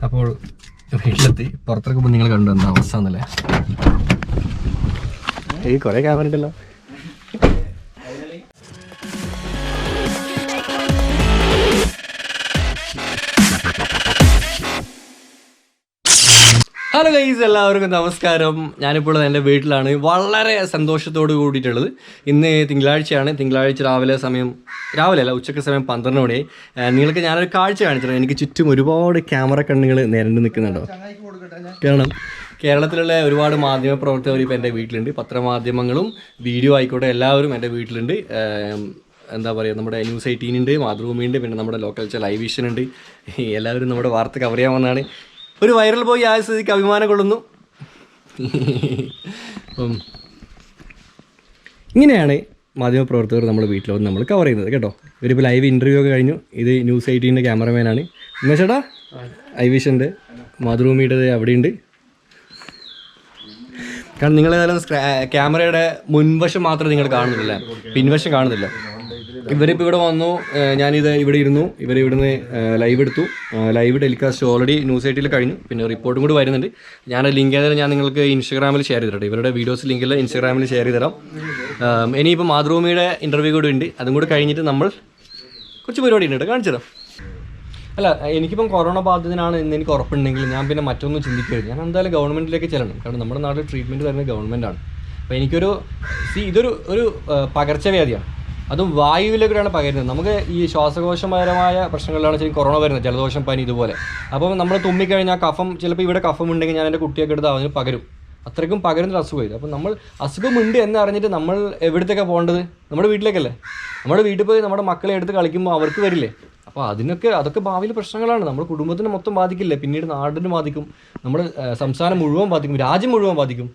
അപ്പോൾ വീട്ടിലെത്തി. പുറത്തിറക്കുമ്പോൾ നിങ്ങൾ കണ്ടു എന്താ അവസ്ഥ എന്നല്ലേ. ഈ കുറേ ക്യാമറ ഉണ്ടല്ലോ. ഹലോ ഗൈസ്, എല്ലാവർക്കും നമസ്കാരം. ഞാനിപ്പോൾ എൻ്റെ വീട്ടിലാണ്, വളരെ സന്തോഷത്തോട് കൂടിയിട്ടുള്ളത്. ഇന്ന് തിങ്കളാഴ്ചയാണ്. തിങ്കളാഴ്ച രാവിലെ അല്ല, ഉച്ചയ്ക്ക് സമയം 12 മണിയായി. നിങ്ങൾക്ക് ഞാനൊരു കാഴ്ച കാണിച്ചിട്ടുണ്ട്. എനിക്ക് ചുറ്റും ഒരുപാട് ക്യാമറ കണ്ണുകൾ നിരന്ന് നിൽക്കുന്നുണ്ടോ? കാരണം കേരളത്തിലുള്ള ഒരുപാട് മാധ്യമ പ്രവർത്തകർ ഇപ്പോൾ എൻ്റെ വീട്ടിലുണ്ട്. പത്രമാധ്യമങ്ങളും വീഡിയോ ആയിക്കോട്ടെ എല്ലാവരും എൻ്റെ വീട്ടിലുണ്ട്. എന്താ പറയുക, നമ്മുടെ ന്യൂസ് 18 ഉണ്ട്, മാതൃഭൂമിയുണ്ട്, പിന്നെ നമ്മുടെ ലോക്കൽ ലൈവ് വിഷൻ ഉണ്ട്. എല്ലാവരും നമ്മുടെ വാർത്ത കവർ ചെയ്യാൻ വന്നതാണ്. ഒരു വൈറൽ പോയി ആയ സ്ഥിതിക്ക് അഭിമാനം കൊള്ളുന്നു. അപ്പം ഇങ്ങനെയാണ് മാധ്യമപ്രവർത്തകർ നമ്മുടെ വീട്ടിൽ വന്ന് നമ്മൾ കവർ ചെയ്യുന്നത് കേട്ടോ. ഇവരിപ്പോൾ ലൈവ് ഇൻ്റർവ്യൂ ഒക്കെ കഴിഞ്ഞു. ഇത് ന്യൂസ് 18 ക്യാമറമാനാണ് ഉമേഷേട്ടാ. ഐ വിഷൻ്റെ മാതൃഭൂമിയുടെ അവിടെയുണ്ട്. കാരണം നിങ്ങളേതായാലും ക്യാമറയുടെ മുൻവശം മാത്രമേ നിങ്ങൾ കാണുന്നില്ല, പിൻവശം കാണുന്നില്ല. ഇവരിപ്പോൾ ഇവിടെ വന്നു, ഞാനിത് ഇവിടെ ഇരുന്നു, ഇവരിവിടുന്ന് ലൈവ് എടുത്തു. ലൈവ് ടെലികാസ്റ്റ് ഓൾറെഡി ന്യൂസ് 18 കഴിഞ്ഞു. പിന്നെ റിപ്പോർട്ടും കൂടി വരുന്നുണ്ട്. ഞാൻ ലിങ്ക് ചെയ്താൽ ഞാൻ നിങ്ങൾക്ക് ഇൻസ്റ്റാഗ്രാമിൽ ഷെയർ ചെയ്തിട്ടുണ്ട്. ഇവരുടെ വീഡിയോസ് ലിങ്കിൽ ഇൻസ്റ്റാഗ്രാമിൽ ഷെയർ ചെയ്ത് തരാം. ഇനിയിപ്പോൾ മാതൃഭൂമിയുടെ ഇൻ്റർവ്യൂ കൂടി ഉണ്ട്. അതും കൂടി കഴിഞ്ഞിട്ട് നമ്മൾ കുറച്ച് പരിപാടി ഉണ്ട്, കാണിച്ചു തരാം. അല്ല, എനിക്കിപ്പം കൊറോണ ബാധിതനാണ് എന്ന് എനിക്ക് ഉറപ്പുണ്ടെങ്കിൽ ഞാൻ പിന്നെ മറ്റൊന്നും ചിന്തിക്കരുത്. ഞാൻ എന്തായാലും ഗവൺമെൻറ്റിലേക്ക് ചെല്ലണം. കാരണം നമ്മുടെ നാട്ടിൽ ട്രീറ്റ്മെൻറ്റ് തരുന്നത് ഗവൺമെൻറ്റാണ്. അപ്പോൾ എനിക്കൊരു ഇതൊരു പകർച്ചവ്യാധിയാണ്. അതും വായുവിലേക്കാണ് പകരുന്നത്. നമുക്ക് ഈ ശ്വാസകോശപരമായ പ്രശ്നങ്ങളിലാണ് ശരിക്കും കൊറോണ വരുന്നത്, ജലദോഷം, പനി ഇതുപോലെ. അപ്പം നമ്മൾ തുമ്മിക്കഴിഞ്ഞാൽ കഫം, ചിലപ്പോൾ ഇവിടെ കഫം ഉണ്ടെങ്കിൽ ഞാൻ എൻ്റെ കുട്ടിയൊക്കെ എടുത്ത് അതിന് പകരും. അത്രയ്ക്കും പകരുന്നൊരു അസുഖം ഇത്. അപ്പം നമ്മൾ അസുഖമുണ്ട് എന്ന് അറിഞ്ഞിട്ട് നമ്മൾ എവിടത്തേക്കാണ് പോകേണ്ടത്? നമ്മുടെ വീട്ടിലേക്കല്ലേ. നമ്മുടെ വീട്ടിൽ പോയി നമ്മുടെ മക്കളെ എടുത്ത് കളിക്കുമ്പോൾ അവർക്ക് വരില്ലേ? അപ്പോൾ അതൊക്കെ ഭാവിയിൽ പ്രശ്നങ്ങളാണ്. നമ്മുടെ കുടുംബത്തിന് മൊത്തം ബാധിക്കില്ലേ, പിന്നീട് നാടിന് ബാധിക്കും, നമ്മുടെ സംസ്ഥാനം മുഴുവൻ ബാധിക്കും, രാജ്യം മുഴുവൻ ബാധിക്കും.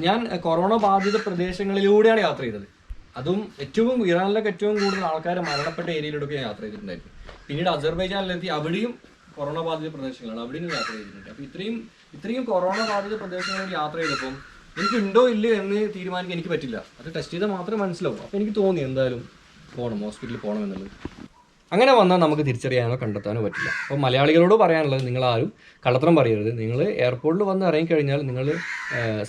ഞാൻ കൊറോണ ബാധിത പ്രദേശങ്ങളിലൂടെയാണ് യാത്ര ചെയ്തത്. അതും ഇറാനിലൊക്കെ ഏറ്റവും കൂടുതൽ ആൾക്കാർ മരണപ്പെട്ട ഏരിയയിലൂടെ ഞാൻ യാത്ര ചെയ്തിട്ടുണ്ടായിരുന്നു. പിന്നീട് അസർബൈജാനിലെത്തി, അവിടെയും കൊറോണ ബാധിത പ്രദേശങ്ങളാണ്, അവിടെയും യാത്ര ചെയ്തിട്ടുണ്ട്. അപ്പോൾ ഇത്രയും കൊറോണ ബാധിത പ്രദേശങ്ങളിൽ യാത്ര ചെയ്തപ്പം എനിക്ക് ഉണ്ടോ ഇല്ലയോ എന്ന് തീരുമാനിക്കാൻ എനിക്ക് പറ്റില്ല. അത് ടെസ്റ്റ് ചെയ്താൽ മാത്രമേ മനസ്സിലാവൂ. അപ്പോൾ എനിക്ക് തോന്നി എന്തായാലും ഹോസ്പിറ്റലിൽ പോകണം എന്നുള്ളത്. അങ്ങനെ വന്നാൽ നമുക്ക് തിരിച്ചറിയാനോ കണ്ടെത്താനോ പറ്റില്ല. അപ്പോൾ മലയാളികളോട് പറയാനുള്ളത്, നിങ്ങളാരും കള്ളത്തരം പറയരുത്. നിങ്ങൾ എയർപോർട്ടിൽ വന്ന് ഇറങ്ങിക്കഴിഞ്ഞാൽ നിങ്ങൾ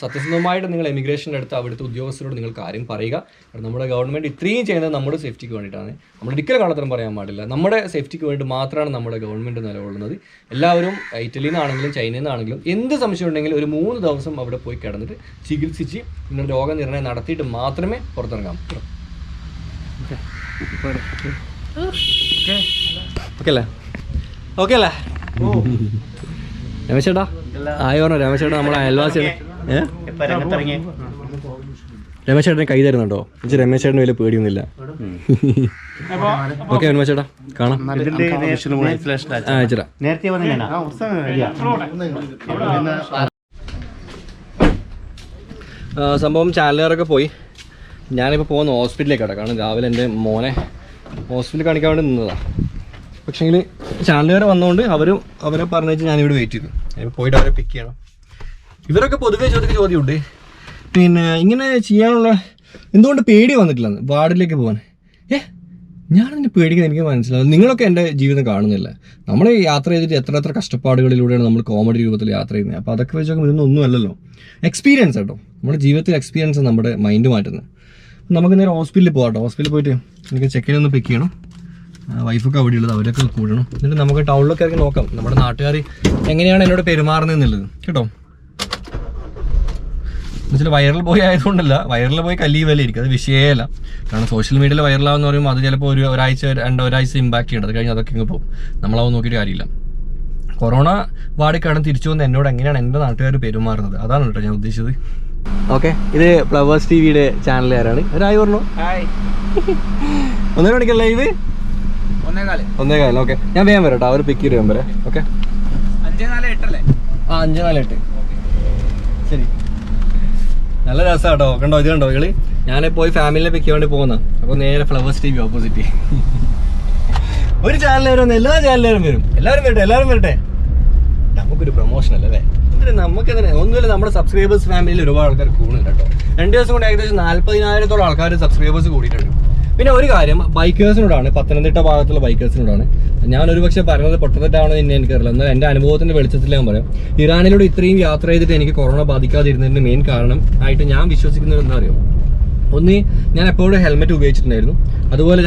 സത്യസന്ധമായിട്ട് നിങ്ങൾ എമിഗ്രേഷൻ്റെ അടുത്ത് അവിടുത്തെ ഉദ്യോഗസ്ഥരോട് നിങ്ങൾ കാര്യം പറയുക. കാരണം നമ്മുടെ ഗവൺമെൻറ് ഇത്രയും ചെയ്യുന്നത് നമ്മുടെ സേഫ്റ്റിക്ക് വേണ്ടിയിട്ടാണ്. നമ്മൾ ഒരിക്കലും കള്ളത്തരം പറയാൻ പാടില്ല. നമ്മുടെ സേഫ്റ്റിക്ക് വേണ്ടി മാത്രമാണ് നമ്മുടെ ഗവൺമെൻറ് നിലകൊള്ളുന്നത്. എല്ലാവരും ഇറ്റലിയിൽ നിന്നാണെങ്കിലും ചൈനയിൽ നിന്നാണെങ്കിലും എന്ത് സംശയം ഉണ്ടെങ്കിലും ഒരു 3 ദിവസം അവിടെ പോയി കിടന്നിട്ട് ചികിത്സിച്ച് നിങ്ങൾ രോഗനിർണയം നടത്തിയിട്ട് മാത്രമേ പുറത്തിറങ്ങാൻ പറ്റൂ. ഓക്കെ അല്ലേ രമേശേട്ടാ? ആയോണോ രമേശേട്ടാ? നമ്മളെ അയൽവാസിയാണ്. രമേശേട്ടനെ കൈ തരുന്നുണ്ടോ? എനിക്ക് രമേശേട്ടന് വലിയ പേടിയൊന്നുമില്ല. ഓക്കെ രമേശേട്ടാ, കാണാം. അയച്ചടാ. സംഭവം ചാനലുകാരൊക്കെ പോയി. ഞാനിപ്പോൾ പോകുന്ന ഹോസ്പിറ്റലിലേക്കാണ്. കാരണം രാവിലെ എൻ്റെ മോനെ ഹോസ്പിറ്റലിൽ കാണിക്കാൻ വേണ്ടി നിന്നതാണ്. പക്ഷേങ്കിൽ ചാനലുകാർ വന്നുകൊണ്ട് അവരെ പറഞ്ഞിട്ട് ഞാനിവിടെ വെയിറ്റ് ചെയ്തു. ഞാനിപ്പോൾ പോയിട്ട് അവരെ പിക്ക് ചെയ്യണം. ഇവരൊക്കെ പൊതുവേ ചോദ്യമുണ്ട്, പിന്നെ ഇങ്ങനെ ചെയ്യാനുള്ള എന്തുകൊണ്ട് പേടി വന്നിട്ടില്ലെന്ന്, വാർഡിലേക്ക് പോകാൻ. ഞാനതിന് പേടിക്കുന്നത് എനിക്ക് മനസ്സിലാവും. നിങ്ങളൊക്കെ എൻ്റെ ജീവിതം കാണുന്നില്ല. നമ്മൾ യാത്ര ചെയ്തിട്ട് എത്ര കഷ്ടപ്പാടുകളിലൂടെയാണ് നമ്മൾ കോമഡി രൂപത്തിൽ യാത്ര ചെയ്യുന്നത്. അപ്പോൾ അതൊക്കെ വെച്ച് നോക്കുമ്പോൾ ഇതൊന്നും അല്ലല്ലോ. എക്സ്പീരിയൻസ് കേട്ടോ, നമ്മുടെ ജീവിതത്തിൽ എക്സ്പീരിയൻസ് നമ്മുടെ മൈൻഡ് മാറ്റുന്നത്. നമുക്ക് നേരെ ഹോസ്പിറ്റലിൽ പോകാം കേട്ടോ. ഹോസ്പിറ്റലിൽ പോയിട്ട് എനിക്ക് ചെക്കിനൊന്ന് പിക്ക് ചെയ്യണം. വൈഫൊക്കെ അവിടെ ഉള്ളത്, അവരൊക്കെ കൂടണം. എന്നിട്ട് നമുക്ക് ടൗണിലൊക്കെ ഇറങ്ങി നോക്കാം നമ്മുടെ നാട്ടുകാർ എങ്ങനെയാണ് എന്നോട് പെരുമാറുന്നതെന്നുള്ളത് കേട്ടോ. എന്നുവെച്ചാൽ വൈറൽ ബോയ് ആയതുകൊണ്ടല്ല, വൈറൽ ബോയ് കല്ലി വില ഇരിക്കും, അത് വിഷയമല്ല. കാരണം സോഷ്യൽ മീഡിയയിൽ വൈറലാവെന്ന് പറയുമ്പോൾ അത് ചിലപ്പോൾ ഒരാഴ്ച ഇമ്പാക്ട് ചെയ്യേണ്ടത്, അത് കഴിഞ്ഞ് അതൊക്കെ ഇങ്ങ് പോകും. നമ്മളാവും നോക്കിയിട്ട് കാര്യമില്ല. കൊറോണ വാർഡിൽ തിരിച്ചു വന്ന് എന്നോട് എങ്ങനെയാണ് എൻ്റെ നാട്ടുകാർ പെരുമാറുന്നത്, അതാണ് കേട്ടോ ഞാൻ ഉദ്ദേശിച്ചത്. ഓക്കെ, ഇത് ഫ്ലവേഴ്സ് ടിവിയുടെ ചാനലുകാരാണ്. ഒരായി പറഞ്ഞു 1 മണിക്കല്ല ലൈവ്, 1:15. ഓക്കെ, ഞാൻ വേഗം വരാം കേട്ടോ, അവർ പിക്ക് ചെയ്ത് വരാം. ഓക്കെ, 5:48. ശരി, നല്ല രസമാണ് കേട്ടോ. കണ്ടോ, ഇത് കണ്ടോ കളി. ഞാൻ പോയി ഫാമിലിനെ പിക്ക് ചെയ്യാൻ വേണ്ടി പോകുന്ന. അപ്പോൾ നേരെ ഫ്ലവേഴ്സ് ടിവി ഓപ്പോസിറ്റ്. ഒരു ചാനലുകാരും വന്ന് എല്ലാ ചാനലുകാരും വരും. എല്ലാവരും വരട്ടെ. നമുക്കൊരു പ്രൊമോഷൻ അല്ലേ? നമുക്കെന്തിനാ ഒന്നുമില്ല. നമ്മുടെ സബ്സ്ക്രൈബേഴ്സ് ഫാമിലിയിൽ ഒരുപാട് ആൾക്കാർ കൂടുന്നുണ്ട് കേട്ടോ. 2 ദിവസം കൊണ്ട് ഏകദേശം 40,000-ഓളം ആൾക്കാർ സബ്സ്ക്രൈബേഴ്സ് കൂടിയിട്ടുണ്ട്. പിന്നെ ഒരു കാര്യം ബൈക്കേഴ്സിനോടാണ്, പത്തനംതിട്ട ഭാഗത്തുള്ള ബൈക്കേഴ്സിനോടാണ്. ഞാനൊരു പക്ഷേ പറഞ്ഞത് പൊട്ടത്തെറ്റാണോ എന്ന് എനിക്കറിയില്ല. എന്നാൽ എൻ്റെ അനുഭവത്തിൻ്റെ വെളിച്ചത്തിൽ ഞാൻ പറയാം, ഇറാനിലൂടെ ഇത്രയും യാത്ര ചെയ്തിട്ട് എനിക്ക് കൊറോണ ബാധിക്കാതിരുന്നതിൻ്റെ മെയിൻ കാരണം ആയിട്ട് ഞാൻ വിശ്വസിക്കുന്നത് എന്താ അറിയോ, ഒന്ന് ഞാൻ എപ്പോഴും ഹെൽമെറ്റ് ഉപയോഗിച്ചിട്ടുണ്ടായിരുന്നു, അതുപോലെ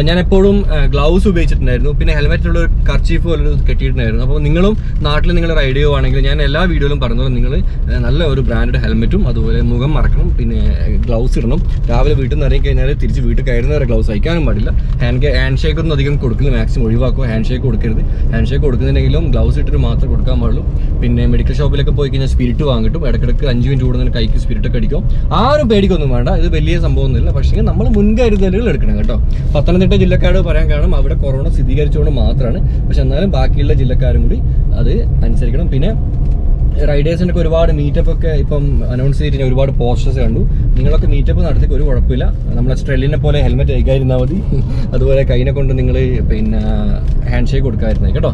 ഞാൻ എപ്പോഴും ഗ്ലൗസ് ഉപയോഗിച്ചിട്ടുണ്ടായിരുന്നു, പിന്നെ ഹെൽമെറ്റിലുള്ള ഒരു കർച്ചീഫ് പോലെ കെട്ടിയിട്ടുണ്ടായിരുന്നു. അപ്പോൾ നിങ്ങളും നാട്ടിൽ നിങ്ങൾ റൈഡ് ചെയ്യുവാണെങ്കിൽ ഞാൻ എല്ലാ വീഡിയോയിലും പറഞ്ഞത് നിങ്ങൾ നല്ല ഒരു ബ്രാൻഡ് ഹെൽമെറ്റും അതുപോലെ മുഖം മറക്കണം, പിന്നെ ഗ്ലൗസ് ഇടണം. രാവിലെ വീട്ടിൽ നിന്ന് ഇറങ്ങി കഴിഞ്ഞാൽ തിരിച്ച് വീട്ടിൽ കയറുന്നവരെ ഗ്ലൗസ് അയക്കാനും പാടില്ല. ഹാൻഡ് ഷേക്ക് ഒന്നും അധികം കൊടുക്കില്ല, മാക്സിമം ഒഴിവാക്കുക. ഹാൻഡ് ഷേക്ക് കൊടുക്കരുത്. ഹാൻഡ് ഷേക്ക് കൊടുക്കുന്നുണ്ടെങ്കിലും ഗ്ലൗസ് ഇട്ടിട്ട് മാത്രം കൊടുക്കാൻ പാടുള്ളൂ. പിന്നെ മെഡിക്കൽ ഷോപ്പിലൊക്കെ പോയി കഴിഞ്ഞാൽ സ്പിരിറ്റ് വാങ്ങിട്ടും ഇടയ്ക്കിടയ്ക്ക് 5 മിനിറ്റ് കൂടുന്നതിന് കൈക്ക് സ്പിരിറ്റൊക്കെ അടിക്കും. ആരും പേടിക്കൊന്നും വേണ്ട, ഇത് വലിയ സംഭവമൊന്നുമില്ല. പക്ഷേ നമ്മൾ മുൻകരുതലുകൾ എടുക്കണം കേട്ടോ. പത്തനംതിട്ട ജില്ലക്കാരോട് പറയാൻ കാരണം അവിടെ കൊറോണ സ്ഥിരീകരിച്ചുകൊണ്ട് മാത്രമാണ്. പക്ഷെ എന്നാലും ബാക്കിയുള്ള ജില്ലക്കാരും കൂടി അത് അനുസരിക്കണം. പിന്നെ റൈഡേഴ്സിൻ്റെ ഒക്കെ ഒരുപാട് മീറ്റപ്പ് ഒക്കെ ഇപ്പം അനൗൺസ് ചെയ്തിട്ട് ഒരുപാട് പോസ്റ്റേഴ്സ് കണ്ടു. നിങ്ങളൊക്കെ മീറ്റപ്പ് നടത്തിക്ക് ഒരു കുഴപ്പമില്ല. നമ്മളെ സ്ട്രെല്ലിനെ പോലെ ഹെൽമെറ്റ് അയക്കാതിരുന്നാൽ മതി. അതുപോലെ കൈനെ കൊണ്ട് നിങ്ങൾ പിന്നെ ഹാൻഡ് ഷേക്ക് കൊടുക്കാതിരുന്നേ കേട്ടോ.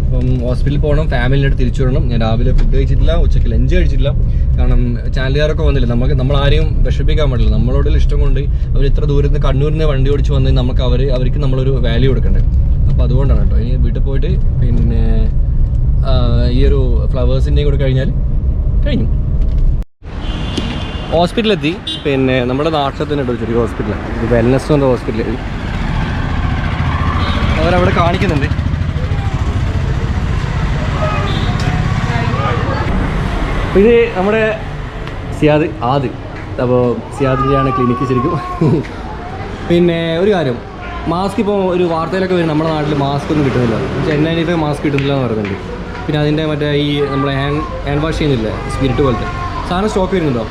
അപ്പം ഹോസ്പിറ്റലിൽ പോകണം, ഫാമിലിൻ്റെ അടുത്ത് തിരിച്ചു വരണം. ഞാൻ രാവിലെ ഫുഡ് കഴിച്ചിട്ടില്ല, ഉച്ചയ്ക്ക് ലഞ്ച് കഴിച്ചിട്ടില്ല. കാരണം ചാനലുകാരൊക്കെ വന്നില്ല, നമ്മൾ ആരെയും വിഷമിപ്പിക്കാൻ പാടില്ല. നമ്മളോടുള്ള ഇഷ്ടം കൊണ്ട് അവർ ഇത്ര ദൂരത്ത് നിന്ന് കണ്ണൂരിൽ നിന്ന് വണ്ടി ഓടിച്ച് വന്ന് നമുക്ക് അവർക്ക് നമ്മളൊരു വാല്യൂ കൊടുക്കണ്ടേ. അപ്പോൾ അതുകൊണ്ടാണ് കേട്ടോ. ഇനി വീട്ടിൽ പോയിട്ട് പിന്നെ ഈ ഒരു ഫ്ലവേഴ്സിൻ്റെയും കൂടെ കഴിഞ്ഞാൽ കഴിഞ്ഞു. ഹോസ്പിറ്റലെത്തി. പിന്നെ നമ്മുടെ നാട്ടിൽ തന്നെ ഉണ്ടോ ചെറിയ ഹോസ്പിറ്റലാണ്, ഇത് വെൽനസ് എന്ന ഹോസ്പിറ്റൽ. അവരവിടെ കാണിക്കുന്നുണ്ട്. ഇത് നമ്മുടെ ആദ്. അപ്പോൾ സിയാദിൻ്റെയാണ് ക്ലിനിക്ക് ശരിക്കും. പിന്നെ ഒരു കാര്യം, മാസ്ക് ഇപ്പോൾ ഒരു വാർത്തയിലൊക്കെ വരും നമ്മുടെ നാട്ടിൽ മാസ്ക് ഒന്നും കിട്ടുന്നില്ല, ചെന്നൈയിലൊക്കെ മാസ്ക് കിട്ടുന്നില്ല എന്ന് പറയുന്നുണ്ട്. പിന്നെ അതിൻ്റെ മറ്റേ ഈ നമ്മളെ ഹാൻഡ് വാഷ് ചെയ്യുന്നില്ലേ സ്പിരിറ്റ് പോലത്തെ സാധനം സ്റ്റോക്ക് വരുന്നുണ്ടോ?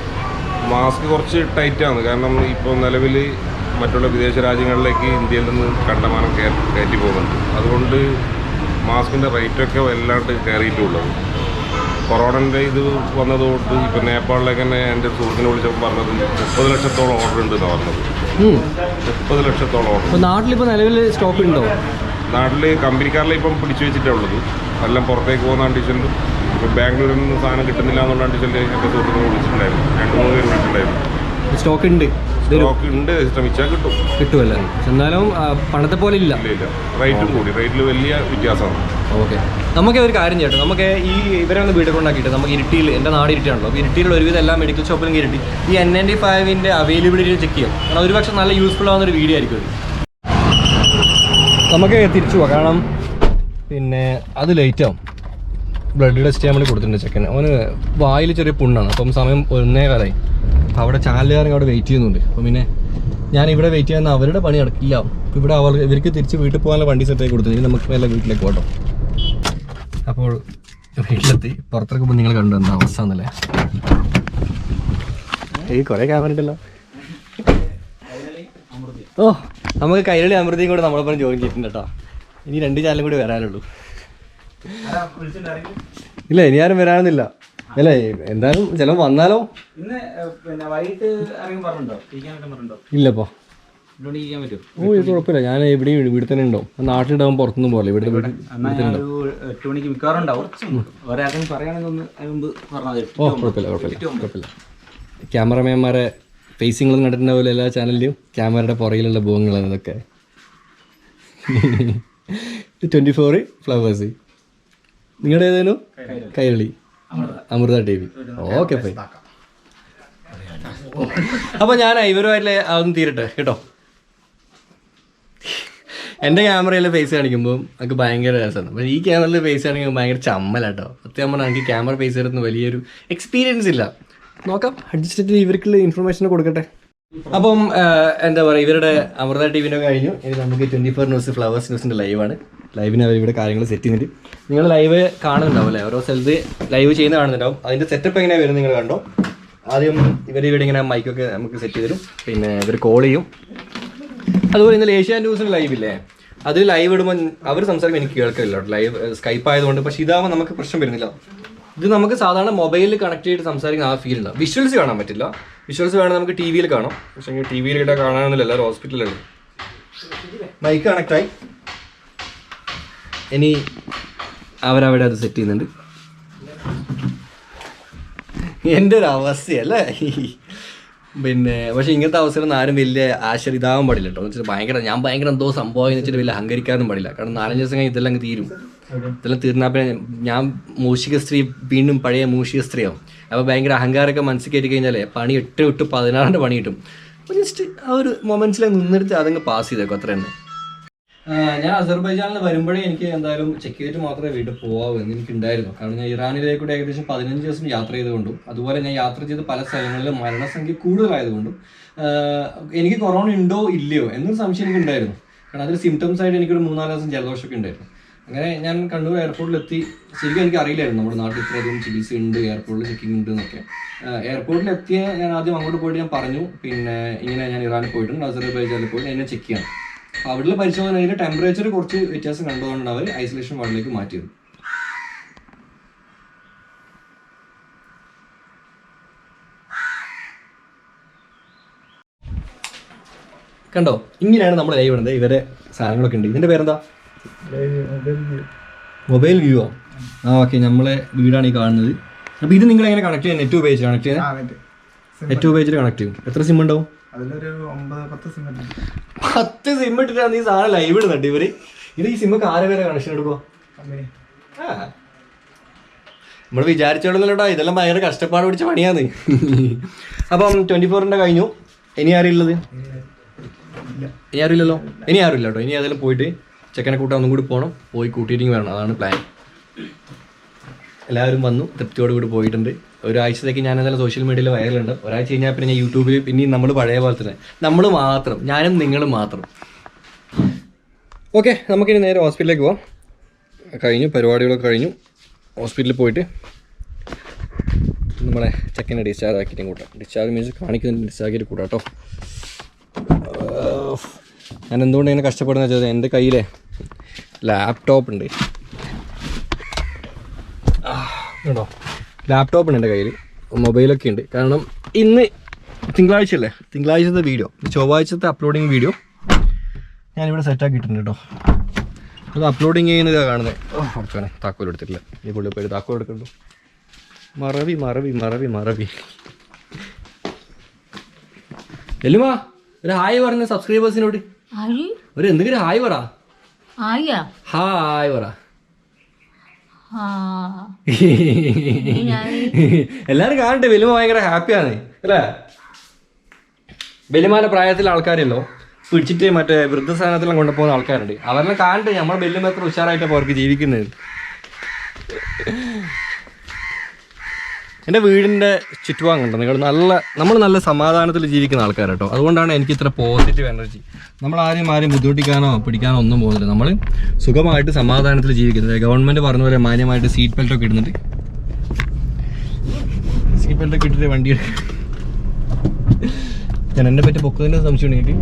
മാസ്ക് കുറച്ച് ടൈറ്റാണ്, കാരണം ഇപ്പോൾ നിലവിൽ മറ്റുള്ള വിദേശ രാജ്യങ്ങളിലേക്ക് ഇന്ത്യയിൽ നിന്ന് കണ്ടമാനം കയറ്റി പോകുന്നുണ്ട്. അതുകൊണ്ട് മാസ്കിൻ്റെ റേറ്റൊക്കെ വല്ലാണ്ട് കയറിയിട്ടുള്ളത്. കൊറോണൻ്റെ ഇത് വന്നതുകൊണ്ട് ഇപ്പോൾ നേപ്പാളിലേക്ക് തന്നെ എൻ്റെ സുഹൃത്തിനെ വിളിച്ചപ്പോൾ പറഞ്ഞത് 30 ലക്ഷത്തോളം ഓർഡർ ഉണ്ട് എന്നാണ് പറഞ്ഞത്. 30 ലക്ഷത്തോളം ഓർഡർ. നാട്ടിലിപ്പോൾ നിലവിൽ സ്റ്റോക്ക് ഉണ്ടോ? നാട്ടിൽ കമ്പനിക്കാരിലെ ഇപ്പം പിടിച്ചു വെച്ചിട്ടേ ഉള്ളത്. എല്ലാം പുറത്തേക്ക് പോകുന്ന കണ്ടീഷനിലും ഇപ്പോൾ ബാംഗ്ലൂരിൽ നിന്ന് സാധനം കിട്ടുന്നില്ല എന്നുള്ള കണ്ടീഷനിൽ എൻ്റെ സുഹൃത്തിനെ വിളിച്ചിട്ടുണ്ടായിരുന്നു. 2-3 പേര് വിളിച്ചിട്ടുണ്ടായിരുന്നു. സ്റ്റോക്ക് ഉണ്ട്, സ്റ്റോക്ക് ഉണ്ട്, ശ്രമിച്ചാൽ കിട്ടുമല്ലോ. എന്നാലും പണ്ടത്തെ പോലെ ഇല്ല. റേറ്റും കൂടി, റേറ്റിൽ വലിയ വ്യത്യാസമാണ്. ഓക്കെ, നമുക്ക് ഒരു കാര്യം ചെയ്യട്ടെ, നമുക്ക് ഈ ഇവരെ ഒന്ന് വീട് കൊണ്ടാക്കിയിട്ട് നമുക്ക് ഇരിട്ടിയിൽ, എൻ്റെ നാട് ഇരിട്ടിയാണല്ലോ, അപ്പോൾ ഇരിട്ടിയിൽ ഒരുവിധം എല്ലാ മെഡിക്കൽ ഷോപ്പിലും ഇരിട്ടി ഈ N95 അവൈലബിലിറ്റി ചെക്ക് ചെയ്യാം. കാരണം ഒരുപക്ഷെ നല്ല യൂസ്ഫുൾ ആവുന്നൊരു വീഡിയോ ആയിരിക്കും അത്. നമുക്ക് തിരിച്ചു പോകാം, കാരണം പിന്നെ അത് ലേറ്റാവും. ബ്ലഡ് ടെസ്റ്റ് ചെയ്യാൻ വേണ്ടി കൊടുത്തിട്ടുണ്ട് ചെക്കന്. അവന് വായിൽ ചെറിയ പുണ്ണാണ്. അപ്പം സമയം 1:15. അപ്പോൾ അവിടെ ചാനലുകാരൻ അവിടെ വെയിറ്റ് ചെയ്യുന്നുണ്ട്. അപ്പം പിന്നെ ഞാൻ ഇവിടെ വെയിറ്റ് ചെയ്യുന്ന അവരുടെ പണി നടക്കില്ല. ഇവിടെ ഇവർക്ക് തിരിച്ച് വീട്ടിൽ പോകാനുള്ള വണ്ടി സെറ്റായി കൊടുത്തു. നമുക്ക് വല്ല വീട്ടിലേക്ക് പോട്ടോ. അപ്പോൾ വീട്ടിലെത്തി. പുറത്തിറക്കുമ്പോൾ നിങ്ങൾ കണ്ടു എന്താ അവസ്ഥ എന്നല്ലേ. ഈ കുറേ ക്യാമറ ഉണ്ടല്ലോ. ഓ, നമുക്ക് കൈരളി അമൃതയും കൂടെ നമ്മളെപ്പം ജോയിൻ ചെയ്തിട്ടുണ്ട് കേട്ടോ. ഇനി 2 ചാനലും കൂടി വരാനുള്ളൂ. ഇല്ല, ഇനി ആരും വരാനൊന്നുമില്ല അല്ലേ. എന്തായാലും ചിലപ്പോൾ വന്നാലോ. ഇല്ലപ്പോ ഓ, ഇത് കുഴപ്പമില്ല. ഞാൻ എവിടെയും വീട്ടിൽ തന്നെ ഉണ്ടാവും. നാട്ടിലിടാവും, പുറത്തൊന്നും പോലെ ഇവിടെ ഓ കുഴപ്പമില്ല. ക്യാമറമാൻമാരെ ഫേസിങ്ങൾ നടത്തുന്ന എല്ലാ ചാനലിലും ക്യാമറയുടെ പുറകിലുള്ള ഭൂങ്ങളാണ് ഇതൊക്കെ. 24 ഫ്ലവേഴ്സ്. നിങ്ങളുടെ ഏതേനു? Kairali Amrita TV. Okay fine. അപ്പോൾ ഞാൻ ഇവരുമായിട്ട് അതൊന്നും തീരട്ടെ കേട്ടോ. എൻ്റെ ക്യാമറയിൽ ഫേസ് കാണിക്കുമ്പോൾ എനിക്ക് ഭയങ്കര രസമാണ്. പക്ഷേ ഈ ക്യാമറയിൽ ഫേസ് കാണിക്കുമ്പോൾ ഭയങ്കര ചമ്മലാട്ടോ. സത്യം പറഞ്ഞാൽ എനിക്ക് ക്യാമറ ഫേസ് എടുത്തുന്ന വലിയൊരു എക്സ്പീരിയൻസ് ഇല്ല. നോക്കാം, അഡ്ജസ്റ്റ് ഇവർക്കുള്ള ഇൻഫർമേഷൻ കൊടുക്കട്ടെ. അപ്പം എന്താ പറയുക, ഇവരുടെ അമൃത TVൻ്റെ കഴിഞ്ഞു. ഇനി നമുക്ക് 24 ന്യൂസ് ഫ്ലവേഴ്സ് ന്യൂസിൻ്റെ ലൈവാണ്. ലൈവിന് അവരിവിടെ കാര്യങ്ങൾ സെറ്റ് ചെയ്യുന്നുണ്ട്. നിങ്ങൾ ലൈവ് കാണുന്നുണ്ടാവും അല്ലേ, ഓരോ സ്ഥലത്ത് ലൈവ് ചെയ്യുന്ന കാണുന്നുണ്ടാവും. അതിൻ്റെ സെറ്റപ്പ് എങ്ങനെയാണ് വരുന്നത് നിങ്ങൾ കണ്ടോ. ആദ്യം ഇവിടെ ഇങ്ങനെ മൈക്കൊക്കെ നമുക്ക് സെറ്റ് ചെയ്ത് തരും. പിന്നെ ഇവർ കോൾ ചെയ്യും. അതുപോലെ ഇന്നലെ ഏഷ്യാൻ ന്യൂസിന് ലൈവില്ലേ, അത് ലൈവ് ഇടുമ്പോൾ അവർ സംസാരിക്കുമ്പോൾ എനിക്ക് കേൾക്കില്ല ലൈവ് സ്കൈപ്പ് ആയതുകൊണ്ട്. പക്ഷേ ഇതാവുമ്പോൾ നമുക്ക് പ്രശ്നം വരുന്നില്ല. ഇത് നമുക്ക് സാധാരണ മൊബൈലിൽ കണക്ട് ചെയ്തിട്ട് സംസാരിക്കുന്ന ആ ഫീൽ ഉണ്ടാവും. വിഷ്വൽസ് കാണാൻ പറ്റില്ല. വിഷ്വൽസ് വേണം നമുക്ക് TV യിൽ കാണാം. പക്ഷേ TV യിൽ ഇട്ടാൽ കാണാനൊന്നുമില്ല, എല്ലാവരും ഹോസ്പിറ്റലിലാണ്. മൈക്ക് കണക്റ്റായി. ഇനി അവരവിടെ അത് സെറ്റ് ചെയ്യുന്നുണ്ട്. എൻ്റെ ഒരു അവസ്ഥയല്ലേ. പിന്നെ പക്ഷെ ഇങ്ങനത്തെ അവസരം ആരും വലിയ ഇതാവാൻ പാടില്ല കേട്ടോ. എന്ന് വെച്ചാൽ ഞാൻ ഭയങ്കര എന്തോ സംഭവം എന്ന് വെച്ചിട്ട് വലിയ അഹങ്കരിക്കാനും പാടില്ല. കാരണം 4-5 ദിവസം കഴിഞ്ഞ് ഇതെല്ലാം അങ്ങ് തീരും. ഇതെല്ലാം തീർന്നാൽ പിന്നെ ഞാൻ മൂഷിക സ്ത്രീ വീണ്ടും പഴയ മൂഷിക സ്ത്രീയാവും. അപ്പോൾ ഭയങ്കര അഹങ്കാരമൊക്കെ മനസ്സിൽ കയറ്റി കഴിഞ്ഞാൽ പണി 8-16 പണി കിട്ടും. അപ്പോൾ ജസ്റ്റ് ആ ഒരു മൊമെന്റ്സിൽ നിന്നെടുത്ത് അതങ്ങ് പാസ് ചെയ്തേക്കും, അത്ര തന്നെ. ഞാൻ അസർബൈജാനിൽ വരുമ്പോഴേ എനിക്ക് എന്തായാലും ചെക്ക് ചെയ്തിട്ട് മാത്രമേ വീട്ടിൽ പോകാവൂ എന്ന് എനിക്കുണ്ടായിരുന്നു. കാരണം ഞാൻ ഇറാനിലേക്കൂടെ ഏകദേശം 15 ദിവസം യാത്ര ചെയ്തുകൊണ്ടും അതുപോലെ ഞാൻ യാത്ര ചെയ്ത് പല സ്ഥലങ്ങളിലും മരണസംഖ്യ കൂടുതലായതുകൊണ്ടും എനിക്ക് കൊറോണ ഉണ്ടോ ഇല്ലയോ എന്നൊരു സംശയം എനിക്കുണ്ടായിരുന്നു. കാരണം അതിൽ സിംറ്റംസ് ആയിട്ട് എനിക്കൊരു 3-4 ദിവസം ജലദോഷമൊക്കെ ഉണ്ടായിരുന്നു. അങ്ങനെ ഞാൻ കണ്ണൂർ എയർപോർട്ടിലെത്തി. ശരിക്കും എനിക്ക് അറിയില്ലായിരുന്നു നമ്മുടെ നാട്ടിൽ ഇത്രയധികം ചികിത്സ ഉണ്ട്, എയർപോർട്ടിൽ ചെക്കിംഗ് ഉണ്ട് എന്നൊക്കെ. എയർപോർട്ടിലെത്തിയ ഞാൻ ആദ്യം അങ്ങോട്ട് പോയിട്ട് ഞാൻ പറഞ്ഞു, പിന്നെ ഇങ്ങനെ ഞാൻ ഇറാനിൽ പോയിട്ടുണ്ട്, അസർബൈജാനിൽ പോയിട്ട് എന്നെ ചെക്ക് ചെയ്യണം. അപ്പോൾ അവിടെയുള്ള പരിശോധനയിൽ ടെമ്പറേച്ചർ കുറച്ച് വ്യത്യാസം കണ്ടുകൊണ്ടാണ് അവർ ഐസൊലേഷൻ വാർഡിലേക്ക് മാറ്റിയത്. കണ്ടോ, ഇങ്ങനെയാണ് നമ്മൾ ലൈവ് ഇടുന്നത്. ഇവരെ സാധനങ്ങളൊക്കെ ഉണ്ട്. ഇതിൻ്റെ പേരെന്താ? മൊബൈൽ വ്യൂ ആ. ഓക്കെ, നമ്മളെ വീടാണ് ഈ കാണുന്നത്. അപ്പോൾ ഇത് നിങ്ങൾ എങ്ങനെ കണക്ട് ചെയ്യാം? നെറ്റ് ഉപയോഗിച്ച് കണക്ട് ചെയ്യാൻ? നെറ്റ് ഉപയോഗിച്ചിട്ട് കണക്ട് ചെയ്യും. എത്ര സിം ഉണ്ടാവും? 10 സിം ഇട്ടിട്ടാണ് ഈ സാധനം ലൈവ് ഇടുന്നുണ്ട് ഇവര്. ഇത് ഈ സിമ്മൊക്കെ ആരെ വരെ കണക്ഷൻ എടുക്കുമോ? നമ്മൾ വിചാരിച്ചോളൂല്ലോ, ഇതെല്ലാം ഭയങ്കര കഷ്ടപ്പാട് പിടിച്ച പണിയാണ്. അപ്പം 24-ന്റെ കഴിഞ്ഞു. ഇനി ആരുള്ളത്? ഇനി ആരുമില്ലല്ലോ. ഇനി ആരുമില്ല കേട്ടോ. ഇനി ഏതെങ്കിലും പോയിട്ട് ചെക്കനെ കൂട്ടാൻ ഒന്നും കൂടി പോകണം. പോയി കൂട്ടിയിട്ടിങ് വരണം, അതാണ് പ്ലാൻ. എല്ലാവരും വന്നു, തൃപ്തിയോട് കൂടി പോയിട്ടുണ്ട്. ഒരാഴ്ചത്തേക്ക് ഞാൻ എന്തായാലും സോഷ്യൽ മീഡിയയിൽ വൈറലുണ്ട്. ഒരാഴ്ച കഴിഞ്ഞാൽ പിന്നെ ഞാൻ യൂട്യൂബിൽ പിന്നെയും നമ്മൾ പഴയ പോലെ തന്നെ, നമ്മൾ മാത്രം, ഞാനും നിങ്ങളും മാത്രം. ഓക്കെ, നമുക്കിനി നേരെ ഹോസ്പിറ്റലിലേക്ക് പോവാം. കഴിഞ്ഞു, പരിപാടികളൊക്കെ കഴിഞ്ഞു. ഹോസ്പിറ്റലിൽ പോയിട്ട് നമ്മളെ ചെക്കനെ ഡിസ്ചാർജ് ആക്കിയിട്ടും കൂട്ടാം. ഡിസ്ചാർജ് മീൻസ് കാണിക്കുന്നതിന് ഡിസ്ചാർജ് ആക്കിയിട്ട് കൂട്ടാം കേട്ടോ. ഞാൻ എന്തുകൊണ്ട് ഇങ്ങനെ കഷ്ടപ്പെടുന്ന വെച്ചാൽ എൻ്റെ കയ്യിലെ ലാപ്ടോപ്പ് ഉണ്ട് കേട്ടോ. ലാപ്ടോപ്പ് ഉണ്ട് എൻ്റെ കയ്യിൽ, മൊബൈലൊക്കെ ഉണ്ട്. കാരണം ഇന്ന് തിങ്കളാഴ്ച അല്ലേ, തിങ്കളാഴ്ചത്തെ വീഡിയോ, ചൊവ്വാഴ്ചത്തെ അപ്ലോഡിങ് വീഡിയോ ഞാനിവിടെ സെറ്റാക്കിയിട്ടുണ്ട് കേട്ടോ. അത് അപ്ലോഡിങ് ചെയ്യുന്നത് കാണുന്നത്. കുറച്ചാണ് താക്കോൽ എടുത്തിട്ടില്ല. ഈ പുള്ളി പോയി താക്കോൽ എടുക്കുന്നുള്ളൂ. മറവി മറവി മറവി മറവി. എല്ലുമാ ഒരു ഹായ് പറഞ്ഞ സബ്സ്ക്രൈബേഴ്സിനോട്. ഒരു എന്തെങ്കിലും ഹായ് പറ. ഹായ് പറ. എല്ലാരും കാണട്ടെ. വെല്ലുമ ഭയങ്കര ഹാപ്പിയാണ് അല്ലേ? വെല്ലുമാന്റെ പ്രായത്തിലെ ആൾക്കാരല്ലോ പിടിച്ചിട്ട് മറ്റേ വൃദ്ധസ്ഥാനത്തെല്ലാം കൊണ്ടുപോകുന്ന ആൾക്കാരുണ്ട്. അവരെല്ലാം കാണട്ടെ നമ്മുടെ വെല്ലുമ എത്ര ഉഷാറായിട്ടാണ് അവർക്ക് ജീവിക്കുന്നത്. എൻ്റെ വീടിൻ്റെ ചുറ്റുഭാഗം കണ്ടോ നിങ്ങൾ? നമ്മൾ നല്ല സമാധാനത്തിൽ ജീവിക്കുന്ന ആൾക്കാർ കേട്ടോ. അതുകൊണ്ടാണ് എനിക്ക് ഇത്ര പോസിറ്റീവ് എനർജി. നമ്മൾ ആരെയും ബുദ്ധിമുട്ടിക്കാനോ പിടിക്കാനോ ഒന്നും പോകുന്നില്ല. നമ്മൾ സുഖമായിട്ട് സമാധാനത്തിൽ ജീവിക്കുന്നത്. ഗവൺമെൻറ് പറഞ്ഞ പോലെ മാന്യമായിട്ട് സീറ്റ് ബെൽറ്റൊക്കെ ഇടുന്നുണ്ട്. സീറ്റ് ബെൽറ്റൊക്കെ ഇട്ടിട്ട് വണ്ടി ഞാൻ എന്നെ പറ്റി പൊക്കതിൻ്റെ സംശയം ഉണ്ടെങ്കിൽ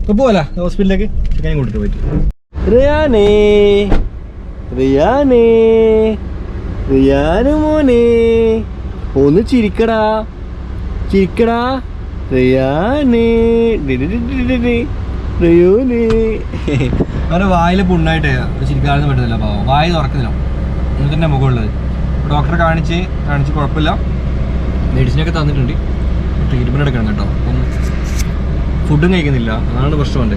ഇപ്പോൾ പോകല ഹോസ്പിറ്റലിലേക്ക് ഞാൻ കൂട്ടിട്ട് പോയിട്ട്. റിയാനേ റിയാനേ റിയാനു മോനെ ഒന്ന് ചിരിക്കടാ ചിരിക്കടാ. റിയാനേ റിയോനേ. അവരെ വായിൽ പുണ്ണായിട്ട് ചിരിക്കാനൊന്നും പറ്റുന്നില്ല. പാവം വായ തുറക്കുന്നില്ല. എന്നിട്ട് മുഖമുള്ളത് ഡോക്ടറെ കാണിച്ച് കുഴപ്പമില്ല. മെഡിസിനൊക്കെ തന്നിട്ടുണ്ട്. ട്രീറ്റ്മെൻറ്റ് എടുക്കണം കേട്ടോ. അപ്പം ഫുഡും കഴിക്കുന്നില്ല, അതാണ് പ്രശ്നമുണ്ട്.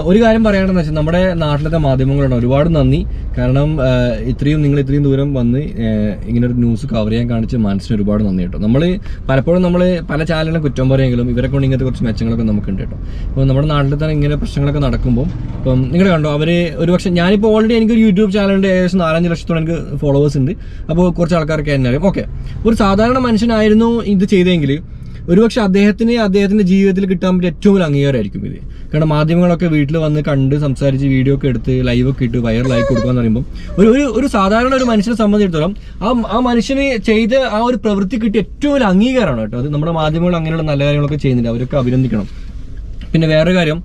ഒരു കാര്യം പറയാണെന്ന് വെച്ചാൽ നമ്മുടെ നാട്ടിലത്തെ മാധ്യമങ്ങളുണ്ട്, ഒരുപാട് നന്ദി. കാരണം നിങ്ങൾ ഇത്രയും ദൂരം വന്ന് ഇങ്ങനെ ഒരു ന്യൂസ് കവർ ചെയ്യാൻ കാണിച്ച മനസ്സിന് ഒരുപാട് നന്ദി കേട്ടോ. പലപ്പോഴും നമ്മൾ പല ചാനലിലും കുറ്റം പറയുമെങ്കിലും ഇവരെ കൊണ്ട് ഇങ്ങനത്തെ കുറച്ച് മെച്ചങ്ങളൊക്കെ നമുക്കുണ്ട് കേട്ടോ. ഇപ്പോൾ നമ്മുടെ നാട്ടിൽ തന്നെ ഇങ്ങനെ പ്രശ്നങ്ങളൊക്കെ നടക്കുമ്പോൾ ഇപ്പം നിങ്ങൾ കണ്ടോ, അവർ ഒരുപക്ഷെ ഞാനിപ്പോൾ ഓൾറെഡി എനിക്കൊരു യൂട്യൂബ് ചാനലുണ്ട്, ഏകദേശം 4-5 ലക്ഷത്തോളം എനിക്ക് ഫോളോവേഴ്സ് ഉണ്ട്. അപ്പോൾ കുറച്ച് ആൾക്കാർക്ക് എന്നെ അറിയാം. ഓക്കെ, ഒരു സാധാരണ മനുഷ്യനായിരുന്നു ഇത് ചെയ്തെങ്കിൽ ഒരുപക്ഷെ അദ്ദേഹത്തിന്റെ ജീവിതത്തിൽ കിട്ടാൻ പറ്റിയ ഏറ്റവും വലിയ അംഗീകാരമായിരിക്കും ഇത്. കാരണം മാധ്യമങ്ങളൊക്കെ വീട്ടിൽ വന്ന് കണ്ട് സംസാരിച്ച് വീഡിയോ ഒക്കെ എടുത്ത് ലൈവൊക്കെ ഇട്ട് വൈറലായി കൊടുക്കുക എന്ന് പറയുമ്പോൾ ഒരു സാധാരണ ഒരു മനുഷ്യനെ സംബന്ധിച്ചിടത്തോളം ആ മനുഷ്യന് ചെയ്ത ആ ഒരു പ്രവൃത്തി കിട്ടിയ ഏറ്റവും വലിയ അംഗീകാരമാണ് കേട്ടോ. അത് നമ്മുടെ മാധ്യമങ്ങൾ അങ്ങനെയുള്ള നല്ല കാര്യങ്ങളൊക്കെ ചെയ്യുന്നുണ്ട്, അവരൊക്കെ അഭിനന്ദിക്കണം. പിന്നെ വേറൊരു കാര്യം,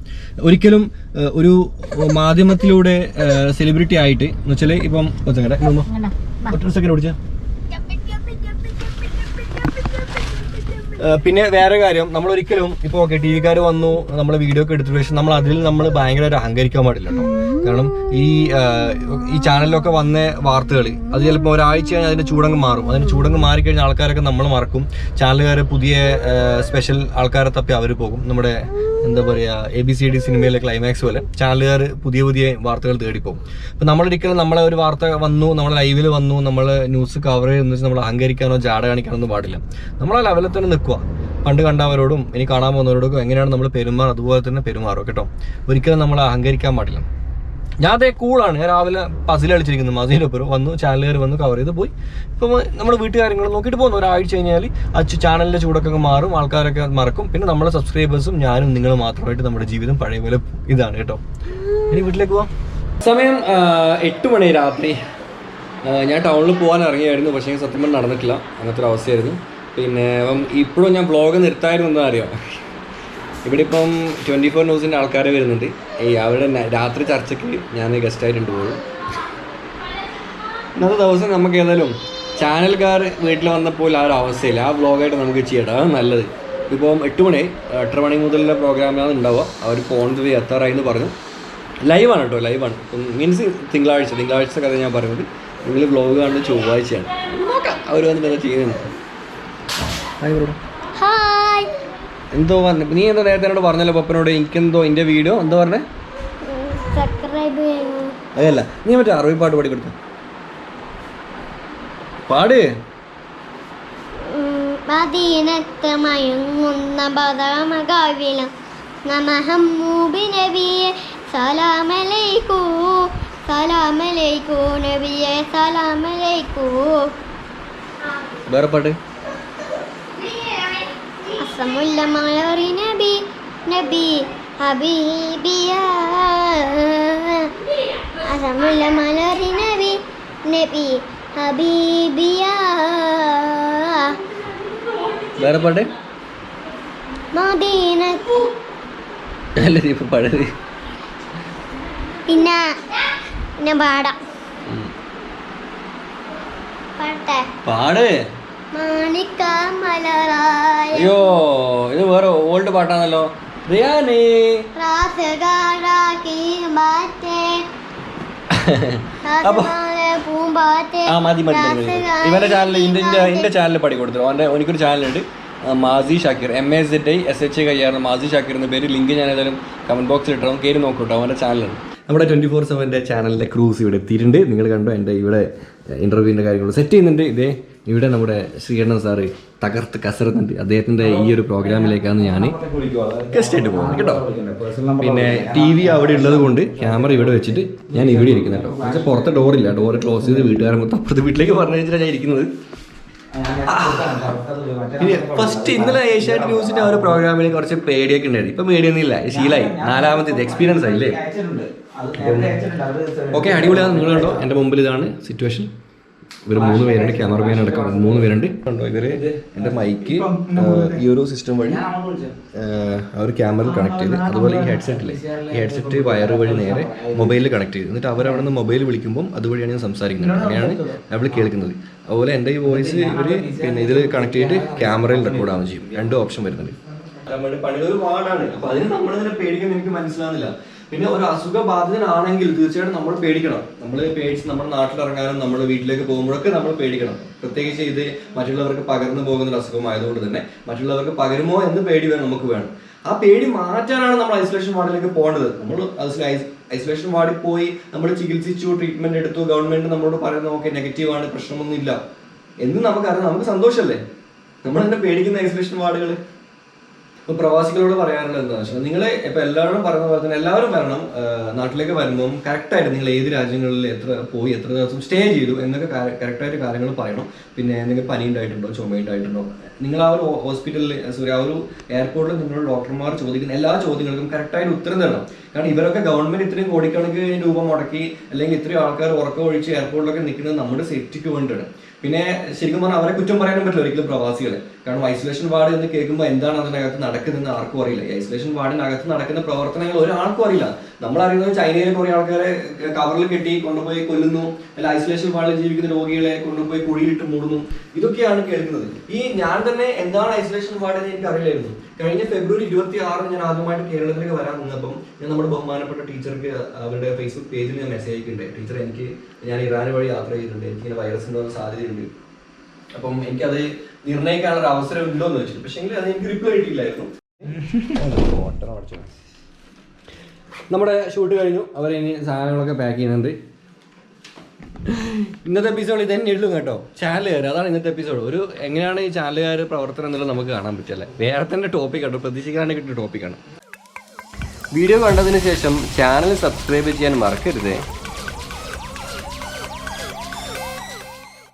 ഒരിക്കലും ഒരു മാധ്യമത്തിലൂടെ സെലിബ്രിറ്റി ആയിട്ട് എന്ന് വെച്ചാൽ ഇപ്പം ഒറ്റ സെക്കൻഡ് ഓടിച്ച. പിന്നെ വേറെ കാര്യം, നമ്മളൊരിക്കലും ഇപ്പോൾ ഓക്കെ ടി വിക്കാർ വന്നു നമ്മളെ വീഡിയോ ഒക്കെ എടുത്ത ശേഷം നമ്മൾ ഭയങ്കര ഒരു അഹങ്കരിക്കാൻ പാടില്ല കേട്ടോ. കാരണം ഈ ചാനലിലൊക്കെ വന്ന വാർത്തകൾ അത് ചിലപ്പോൾ ഒരാഴ്ച കഴിഞ്ഞാൽ അതിൻ്റെ ചൂടങ്ങ് മാറും. അതിൻ്റെ ചൂടങ്ങ് മാറിക്കഴിഞ്ഞാൽ ആൾക്കാരൊക്കെ നമ്മൾ മറക്കും. ചാനലുകാർ പുതിയ സ്പെഷ്യൽ ആൾക്കാരെ തപ്പി അവർ പോകും. നമ്മുടെ എന്താ പറയുക, ABCD സിനിമയിലെ ക്ലൈമാക്സ് പോലെ ചാനലുകാർ പുതിയ പുതിയ വാർത്തകൾ തേടിപ്പോകും. അപ്പം നമ്മളൊരിക്കലും നമ്മളെ ഒരു വാർത്ത വന്നു, നമ്മളെ ലൈവിൽ വന്നു, നമ്മൾ ന്യൂസ് കവർ ചെയ്യുന്ന വെച്ചാൽ നമ്മൾ അഹങ്കരിക്കാനോ ജാട കാണിക്കാനോ ഒന്നും പാടില്ല. നമ്മളെ ലെവലിൽ തന്നെ നിൽക്കുക. പണ്ട് കണ്ടവരോടും ഇനി കാണാൻ പോകുന്നവരോടും എങ്ങനെയാണ് നമ്മൾ പെരുമാറുക അതുപോലെ തന്നെ പെരുമാറുക കേട്ടോ. ഒരിക്കലും നമ്മൾ അഹങ്കരിക്കാൻ പാടില്ല. ഞാൻ അതേ കൂളാണ്. ഞാൻ രാവിലെ പസിൽ കളിച്ചിരിക്കുന്നു, മസിലൊപ്പം വന്നു, ചാനലുകാർ വന്നു, കവർ ചെയ്ത് പോയി. ഇപ്പം നമ്മൾ വീട്ടുകാര്യങ്ങൾ നോക്കിയിട്ട് പോകുന്നു. ഒരാഴ്ച കഴിഞ്ഞാൽ ചാനലിൻ്റെ ചൂടൊക്കെ മാറും, ആൾക്കാരൊക്കെ മറക്കും. പിന്നെ നമ്മുടെ സബ്സ്ക്രൈബേഴ്സും ഞാനും നിങ്ങൾ മാത്രമായിട്ട് നമ്മുടെ ജീവിതം പഴയ പോലെ ഇതാണ് കേട്ടോ. ഇനി വീട്ടിലേക്ക് പോവാം. സമയം 8 മണി രാത്രി. ഞാൻ ടൗണിൽ പോകാൻ ഇറങ്ങിയായിരുന്നു, പക്ഷേ സത്യം പറഞ്ഞാൽ നടന്നിട്ടില്ല. അങ്ങനത്തെ ഒരു അവസ്ഥയായിരുന്നു. പിന്നെ ഇപ്പോഴും ഞാൻ വ്ളോഗ് നിർത്തായിരുന്നു എന്താ അറിയാം. ഇവിടെ ഇപ്പം 24 ന്യൂസിൻ്റെ ആൾക്കാർ വരുന്നുണ്ട്. അവരുടെ രാത്രി ചർച്ചയ്ക്ക് ഞാൻ ഗസ്റ്റായിട്ടുണ്ട് പോകും. ഇന്നത്തെ ദിവസം നമുക്ക് ഏതായാലും ചാനൽക്കാർ വീട്ടിൽ വന്നപ്പോൾ ആ ഒരു അവസ്ഥയില്ല. ആ വ്ളോഗായിട്ട് നമുക്ക് ചെയ്യട്ടെ, അതാണ് നല്ലത്. ഇപ്പം 8 മണി 8:30 മണി മുതലുള്ള പ്രോഗ്രാമിലാണ് ഉണ്ടാവുക. അവർ ഫോൺ വഴി എത്താറായി എന്ന് പറഞ്ഞു. ലൈവാണ് കേട്ടോ, ലൈവാണ്. മീൻസ് തിങ്കളാഴ്ച കഥ ഞാൻ പറയുന്നത്. നിങ്ങൾ വ്ളോഗ് കാണുന്നത് ചൊവ്വാഴ്ചയാണ്. നോക്കാം അവർ വന്നിട്ട് എന്താ ചെയ്യുന്നത്. എന്തോ പറഞ്ഞു നീ എന്തോ നേരത്തെ എന്നോട് പറഞ്ഞല്ലോ പപ്പനോട്, എനിക്കെന്തോ എൻ്റെ വീഡിയോ എന്തോ പറഞ്ഞേ അതല്ല, നീ മറ്റേ അറബി പാട്ട് പാടി കൊടുത്തു. പാട്. മദീനത്ത് മയങ്ങുന്ന ബദമകാവിലം നമഹമ്മൂബി നബിയെ സലാമലൈക്കൂ സലാമലൈക്കൂ നബിയെ സലാമലൈക്കൂ. വേറെ പാട്ട്. അസമുല്ല മലറി നബി നബി ഹബീബിയാ അസമുല്ല മലറി നബി നബി ഹബീബിയാ. വേറെ പാട്ട്. മദീനത്ത് അല്ലേ ഇപ്പൊ പാടത്. പിന്നെ പാടാം. പാടട്ടെ? പാട്. മാണിക്കമലറായ അയ്യോ ഇത് വേറെ ഓൾഡ് പാട്ടാണല്ലോ. റിയാനേ മതി ഇവന്റെ ചാനൽ എന്റെ ചാനൽ പടി കൊടുത്തു. അവന്റെ എനിക്കൊരു ചാനലുണ്ട്, മാസി ഷാക്കിർ, MAZISHAKIR മാസി ഷാക്കിർ എന്ന പേര്. ലിങ്ക് ഞാൻ ഏതായാലും കമന്റ് ബോക്സിൽ ഇട്ടോ, കയറി നോക്കൂട്ടോ. അവന്റെ ചാനലാണ്. നമ്മുടെ 24/7 ചാനലിന്റെ ക്രൂസ് ഇവിടെ എത്തിയിട്ടുണ്ട്. നിങ്ങൾ കണ്ടോ, എൻ്റെ ഇവിടെ ഇന്റർവ്യൂവിന്റെ കാര്യങ്ങൾ സെറ്റ് ചെയ്യുന്നുണ്ട്. ഇവിടെ നമ്മുടെ ശ്രീകണ്ഠൻ സാറ് തകർത്ത് കസറുന്നുണ്ട്. അദ്ദേഹത്തിന്റെ ഈ ഒരു പ്രോഗ്രാമിലേക്കാണ് ഞാൻ ഗസ്റ്റ് ആയിട്ട് പോകുന്നത് കേട്ടോ. പിന്നെ TV അവിടെ ഉള്ളത് കൊണ്ട് ക്യാമറ ഇവിടെ വെച്ചിട്ട് ഞാൻ ഇവിടെ ഇരിക്കുന്നത് കേട്ടോ. പക്ഷേ പുറത്തെ ഡോറില്ല, ഡോറ് ക്ലോസ് ചെയ്ത് വീട്ടുകാരെ മൊത്തം അപ്പുറത്തെ വീട്ടിലേക്ക് പറഞ്ഞു വെച്ചിട്ടാണ് ഞാൻ ഇരിക്കുന്നത്. ഇനി ഫസ്റ്റ് ഇന്നലെ ഏഷ്യാനെറ്റ് ന്യൂസിന്റെ ഒരു പ്രോഗ്രാമിൽ കുറച്ച് പേടിയൊക്കെ ഉണ്ടായിരുന്നു. ഇപ്പൊ പേടിയൊന്നും ഇല്ല, ശീലായി. 4ാമത്തെ എക്സ്പീരിയൻസ് ആയില്ലേ. ഓക്കെ, അടിപൊളിയാണ്. നിങ്ങൾ കണ്ടോ, എൻ്റെ മുമ്പിൽ ഇതാണ് സിറ്റുവേഷൻ. ഇവർ 3 പേരുണ്ട്, ക്യാമറമാൻ അടക്കം 3 പേരുണ്ട്. കണ്ടോ, ഇവര് എൻ്റെ മൈക്ക് ഈ ഒരു സിസ്റ്റം വഴി അവർ ക്യാമറയിൽ കണക്ട് ചെയ്ത്, അതുപോലെ ഈ ഹെഡ്സെറ്റില്ലേ, ഈ ഹെഡ്സെറ്റ് വയറ് വഴി നേരെ മൊബൈലിൽ കണക്ട് ചെയ്ത്, എന്നിട്ട് അവരവിടെ നിന്ന് മൊബൈൽ വിളിക്കുമ്പം അതുവഴിയാണ് ഞാൻ സംസാരിക്കുന്നത്. അങ്ങനെയാണ് നമ്മൾ കേൾക്കുന്നത്. അതുപോലെ എൻ്റെ ഈ വോയിസ് ഇവർ പിന്നെ ഇതിൽ കണക്ട് ചെയ്തിട്ട് ക്യാമറയിൽ റെക്കോർഡാവുകയും ചെയ്യും. 2 ഓപ്ഷൻ വരുന്നുണ്ട്. പണികൾ പാടാണ്. അപ്പൊ അതിന് നമ്മളിതിനെ പേടിക്കാൻ എനിക്ക് മനസ്സിലാകുന്നില്ല. പിന്നെ ഒരു അസുഖബാധിതനാണെങ്കിൽ തീർച്ചയായിട്ടും നമ്മൾ പേടിക്കണം. നമ്മൾ പേടിച്ച് നമ്മുടെ നാട്ടിലിറങ്ങാനും നമ്മൾ വീട്ടിലേക്ക് പോകുമ്പോഴൊക്കെ നമ്മൾ പേടിക്കണം. പ്രത്യേകിച്ച് ഇത് മറ്റുള്ളവർക്ക് പകർന്നു പോകുന്ന ഒരു അസുഖമായതുകൊണ്ട് തന്നെ മറ്റുള്ളവർക്ക് പകരുമോ എന്ന് പേടി നമുക്ക് വേണം. ആ പേടി മാറ്റാനാണ് നമ്മൾ ഐസൊലേഷൻ വാർഡിലേക്ക് പോകേണ്ടത്. നമ്മൾ ഐസൊലേഷൻ വാർഡിൽ പോയി നമ്മൾ ചികിത്സിച്ചു, ട്രീറ്റ്മെന്റ് എടുത്തു, ഗവൺമെന്റ് നമ്മളോട് പറയുന്നത് ഓക്കെ നെഗറ്റീവാണ്, പ്രശ്നമൊന്നുമില്ല എന്ന് നമുക്കറിയാം. നമുക്ക് സന്തോഷമല്ലേ. നമ്മൾ തന്നെ പേടിക്കുന്ന ഐസൊലേഷൻ വാർഡുകൾ. ഇപ്പൊ പ്രവാസികളോട് പറയാനുള്ളത് എന്താ വെച്ചാൽ, നിങ്ങൾ ഇപ്പൊ എല്ലാവരും പറയുന്ന പോലെ തന്നെ എല്ലാവരും വരണം. നാട്ടിലേക്ക് വരുമ്പം കറക്റ്റായിട്ട് നിങ്ങൾ ഏത് രാജ്യങ്ങളിൽ എത്ര പോയി, എത്ര ദിവസം സ്റ്റേ ചെയ്തു എന്നൊക്കെ കറക്റ്റായിട്ട് കാര്യങ്ങൾ പറയണം. പിന്നെ എന്തെങ്കിലും പനി ഉണ്ടായിട്ടുണ്ടോ, ചുമയുണ്ടായിട്ടുണ്ടോ, നിങ്ങൾ ആ ഒരു ഹോസ്പിറ്റലിൽ ആ ഒരു എയർപോർട്ടിൽ നിങ്ങളുടെ ഡോക്ടർമാർ ചോദിക്കുന്ന എല്ലാ ചോദ്യങ്ങൾക്കും കറക്റ്റായിട്ട് ഉത്തരം തരണം. കാരണം ഇവരൊക്കെ ഗവൺമെന്റ് ഇത്രയും കോടിക്കണക്കിന് രൂപ മുടക്കി അല്ലെങ്കിൽ ഇത്രയും ആൾക്കാർ ഉറക്കം ഒഴിച്ച് എയർപോർട്ടിലൊക്കെ നിൽക്കുന്നത് നമ്മുടെ സേഫ്റ്റിക്ക് വേണ്ടിയിട്ടാണ്. പിന്നെ ശരിക്കും പറഞ്ഞാൽ അവരെ കുറ്റം പറയാനും പറ്റില്ല ഒരിക്കലും പ്രവാസികളെ. കാരണം ഐസൊലേഷൻ വാർഡ് എന്ന് കേൾക്കുമ്പോൾ എന്താണ് അതിനകത്ത് നടക്കുന്നതെന്ന് ആർക്കും അറിയില്ല. ഐസൊലേഷൻ വാർഡിനകത്ത് നടക്കുന്ന പ്രവർത്തനങ്ങൾ ഒരാൾക്കും അറിയില്ല. നമ്മളറിയുന്നത് ചൈനയിലെ കുറെ ആൾക്കാരെ കവറിൽ കെട്ടി കൊണ്ടുപോയി കൊല്ലുന്നു, അല്ല ഐസൊലേഷൻ വാർഡിൽ ജീവിക്കുന്ന രോഗികളെ കൊണ്ടുപോയി കുഴിയിലിട്ട് മൂടുന്നു, ഇതൊക്കെയാണ് കേൾക്കുന്നത്. ഈ ഞാൻ തന്നെ എന്താണ് ഐസൊലേഷൻ വാർഡ് എന്ന് എനിക്ക് അറിയില്ലായിരുന്നു. കഴിഞ്ഞ ഫെബ്രുവരി 26 ഞാൻ ആദ്യമായിട്ട് കേരളത്തിലേക്ക് വരാൻ നിന്നപ്പം ഞാൻ നമ്മുടെ ബഹുമാനപ്പെട്ട ടീച്ചർക്ക് അവരുടെ ഫേസ്ബുക്ക് പേജിൽ ഞാൻ മെസ്സേജ് അയക്കുന്നുണ്ട്. ടീച്ചർ, ഞാൻ ഇറാൻ വഴി യാത്ര ചെയ്തിട്ടുണ്ട്, എനിക്കിങ്ങനെ വൈറസ് ഉണ്ടാകാൻ സാധ്യതയുണ്ട്, അപ്പം എനിക്കത് നിർണ്ണയിക്കാനുള്ള ഒരു അവസരം ഉണ്ടോ എന്ന് വെച്ചിട്ട്. പക്ഷേ അത് എനിക്ക് റിപ്ലൈ കിട്ടിയില്ലായിരുന്നു. നമ്മുടെ ഷൂട്ട് കഴിഞ്ഞു, അവരിനി സാധനങ്ങളൊക്കെ പാക്ക് ചെയ്യുന്നുണ്ട്. ഇന്നത്തെ എപ്പിസോഡ് ഇത് തന്നെ ഉള്ളൂ കേട്ടോ. ചാനലുകാർ, അതാണ് ഇന്നത്തെ എപ്പിസോഡ്. ഒരു എങ്ങനെയാണ് ഈ ചാനലുകാർ പ്രവർത്തനം എന്നുള്ളത് നമുക്ക് കാണാൻ പറ്റില്ല. വേറെ തന്നെ ടോപ്പിക്കാണ്, പ്രതീക്ഷിക്കാണ്ട് കിട്ടിയ ടോപ്പിക്കാണ്. വീഡിയോ കണ്ടതിന് ശേഷം ചാനൽ സബ്സ്ക്രൈബ് ചെയ്യാൻ മറക്കരുത്.